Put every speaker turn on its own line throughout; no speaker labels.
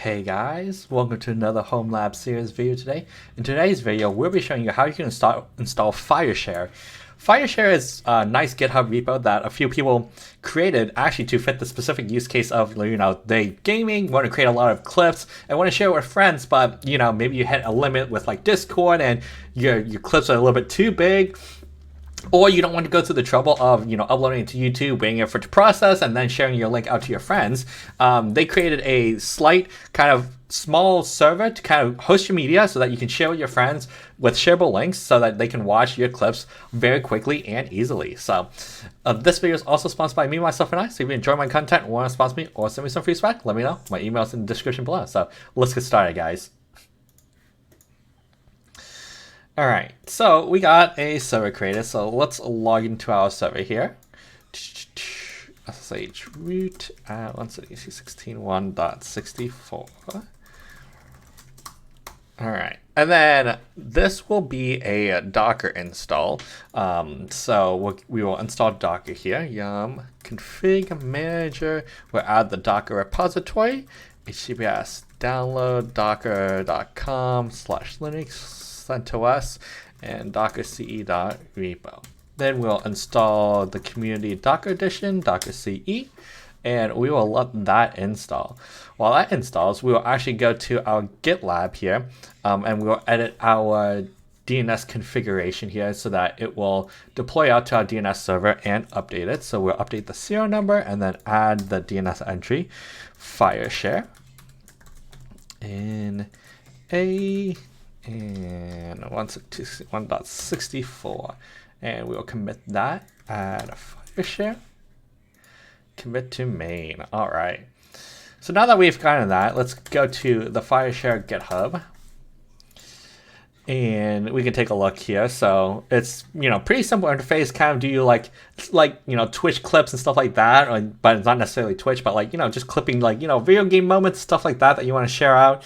Hey guys, welcome to another Homelab Series video today. In today's video, we'll be showing you how you can install Fireshare. Fireshare is a nice GitHub repo that a few people created actually to fit the specific use case of, they gaming, want to create a lot of clips and want to share with friends, but maybe you hit a limit with like Discord and your clips are a little bit too big. Or you don't want to go through the trouble of uploading it to YouTube, waiting for it to process, and then sharing your link out to your friends. They created a slight kind of small server to kind of host your media so that you can share with your friends with shareable links so that they can watch your clips very quickly and easily. So this video is also sponsored by me, myself, and I. So if you enjoy my content, want to sponsor me or send me some free swag, let me know. My email is in the description below. So let's get started, guys. All right, so we got a server created. So let's log into our server here. SSH root at 172.16.1.64. All right, and then this will be a Docker install. So we will install Docker here. Yum config manager. We'll add the Docker repository. HTTPS download docker.com/linux CentOS and dockerce.repo. Then we'll install the community Docker edition, Docker CE, and we will let that install. While that installs, we will actually go to our GitLab here, and we will edit our DNS configuration here so that it will deploy out to our DNS server and update it. So we'll update the serial number and then add the DNS entry, Fireshare, in a and 1.64, and we'll commit that, add a Fireshare, commit to main. All right, so now that we've gotten that, let's go to the Fireshare GitHub and we can take a look here. So it's pretty simple interface. Kind of do you like Twitch clips and stuff like that, but it's not necessarily Twitch, but just clipping video game moments, stuff like that you want to share out.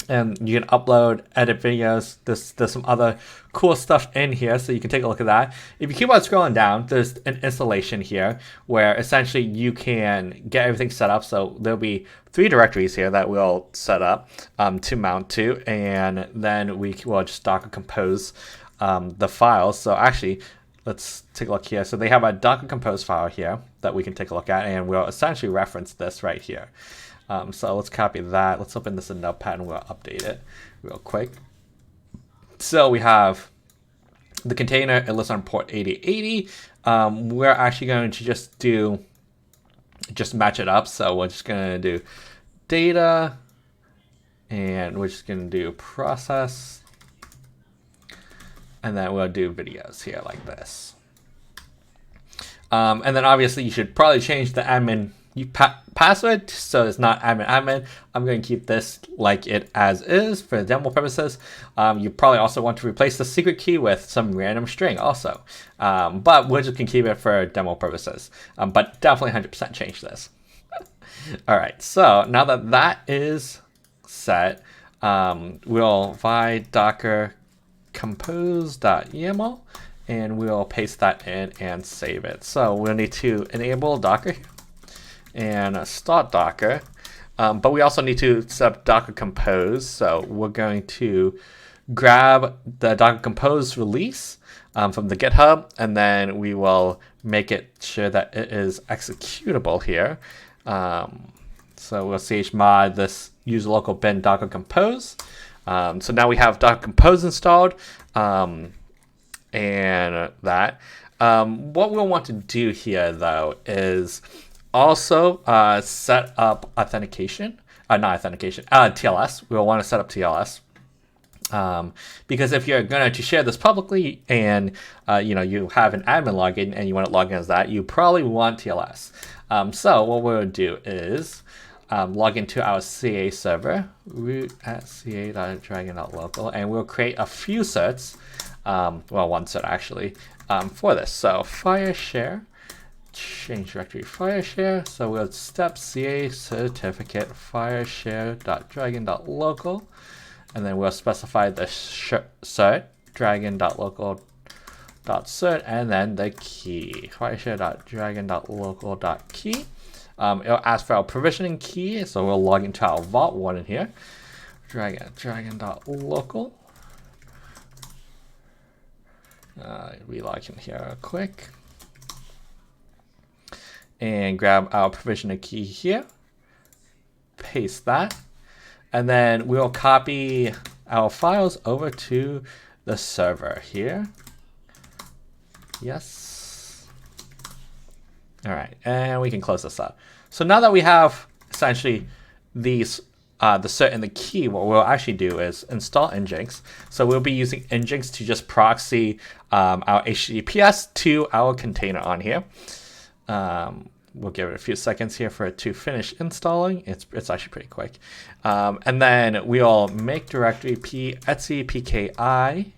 And you can upload, edit videos. There's some other cool stuff in here, so you can take a look at that. If you keep on scrolling down, there's an installation here where essentially you can get everything set up. So there'll be 3 directories here that we'll set up to mount to, and then we will just Docker compose the files. So actually, let's take a look here. So they have a Docker compose file here that we can take a look at, and we'll essentially reference this right here. So let's copy that. Let's open this in Notepad and we'll update it real quick. So we have the container. It lists on port 8080. We're actually going to just match it up. So we're just going to do data, and we're just going to do process, and then we'll do videos here like this. And then obviously you should probably change the admin password so it's not admin. I'm going to keep this like it as is for demo purposes. You probably also want to replace the secret key with some random string also, but we're just going to keep it for demo purposes, but definitely 100% change this. All right, so now that that is set, we'll vi docker compose.yaml, and we'll paste that in and save it. So we'll need to enable Docker and start Docker, but we also need to set up Docker Compose. So we're going to grab the Docker Compose release from the GitHub, and then we will make it sure that it is executable here. So we'll chmod this use local bin Docker Compose. So now we have Docker Compose installed, and that. What we'll want to do here though is also set up TLS. We'll want to set up TLS. Because if you're going to share this publicly and you have an admin login and you want to log in as that, you probably want TLS. So what we'll do is log into our CA server, root at ca.dragon.local, and we'll create a few certs, well, one cert actually, for this. So Fireshare, change directory Fireshare. So we'll step ca certificate fireshare.dragon.local, and then we'll specify the cert dragon.local.cert and then the key fireshare.dragon.local.key. It'll ask for our provisioning key, so we'll log into our Vault Warden here. Dragon.local. Relog in here real quick. And grab our provisioning key here. Paste that. And then we'll copy our files over to the server here. Yes. All right, and we can close this up. So now that we have essentially these the cert and the key, what we'll actually do is install Nginx. So we'll be using Nginx to just proxy our HTTPS to our container on here. We'll give it a few seconds here for it to finish installing. It's actually pretty quick. And then we'll make directory etc pki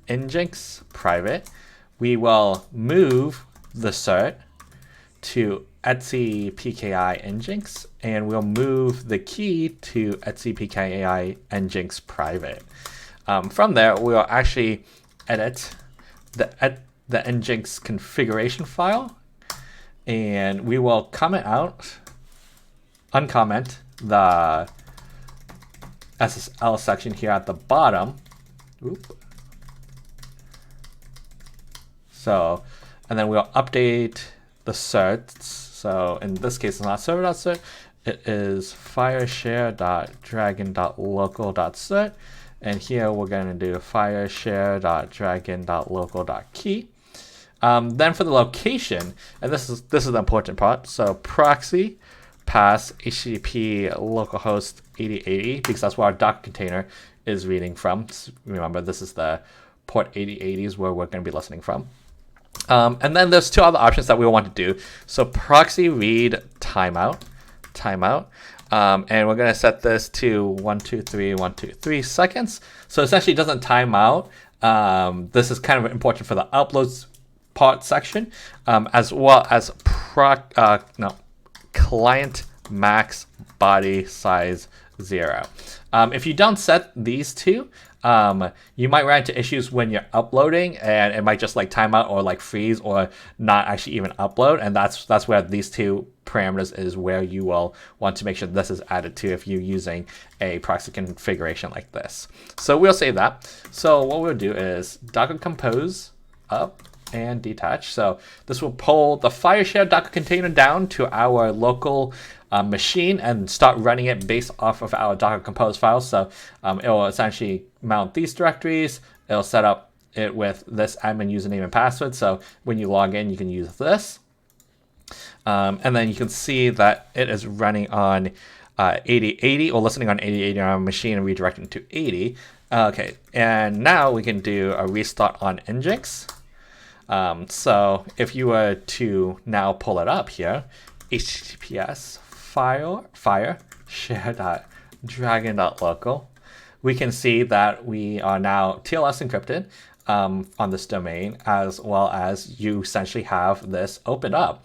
Nginx private. We will move the cert to etc pki Nginx, and we'll move the key to etc pki Nginx private. From there, we'll actually edit the Nginx configuration file, and we will uncomment the SSL section here at the bottom. So, and then we'll update the certs. So in this case, it's not server.cert, it is fireshare.dragon.local.cert. And here we're going to do fireshare.dragon.local.key. Then for the location, and this is the important part. So proxy pass HTTP localhost 8080, because that's where our Docker container is reading from. Remember, this is the port 8080 is where we're going to be listening from. And then there's two other options that we want to do. So proxy read timeout. And we're going to set this to 123 seconds. So essentially it doesn't time out. This is kind of important for the uploads part section, as well as client max body size 0. If you don't set these two, you might run into issues when you're uploading, and it might just like timeout or like freeze or not actually even upload. And that's where these two parameters is where you will want to make sure this is added to if you're using a proxy configuration like this. So we'll save that. So what we'll do is docker compose up and detach. So this will pull the Fireshare Docker container down to our local machine and start running it based off of our Docker compose files. So it will essentially mount these directories. It'll set up it with this admin username and password. So when you log in, you can use this. And then you can see that it is running on 8080 or listening on 8080 on our machine and redirecting to 80. Okay, and now we can do a restart on Nginx. So if you were to now pull it up here, https fireshare.dragon.local, we can see that we are now TLS encrypted on this domain, as well as you essentially have this opened up.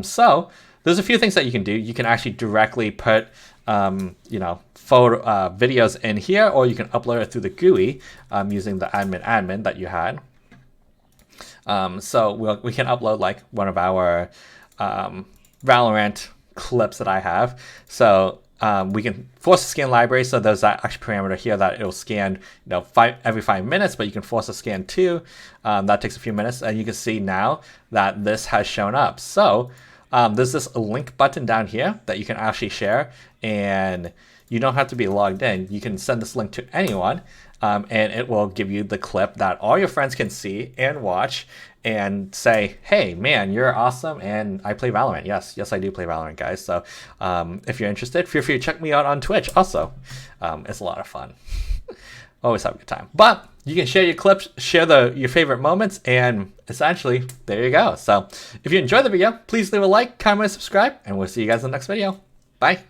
So there's a few things that you can do. You can actually directly put videos in here, or you can upload it through the GUI using the admin that you had. So we can upload like one of our Valorant clips that I have. So we can force a scan library. So there's that actual parameter here that it'll scan every 5 minutes, but you can force a scan too. That takes a few minutes, and you can see now that this has shown up. So there's this link button down here that you can actually share, and you don't have to be logged in. You can send this link to anyone, and it will give you the clip that all your friends can see and watch and say, hey, man, you're awesome, and I play Valorant. Yes, I do play Valorant, guys. So if you're interested, feel free to check me out on Twitch also. It's a lot of fun. Always have a good time. But you can share your clips, share your favorite moments, and essentially, there you go. So if you enjoyed the video, please leave a like, comment, and subscribe, and we'll see you guys in the next video. Bye.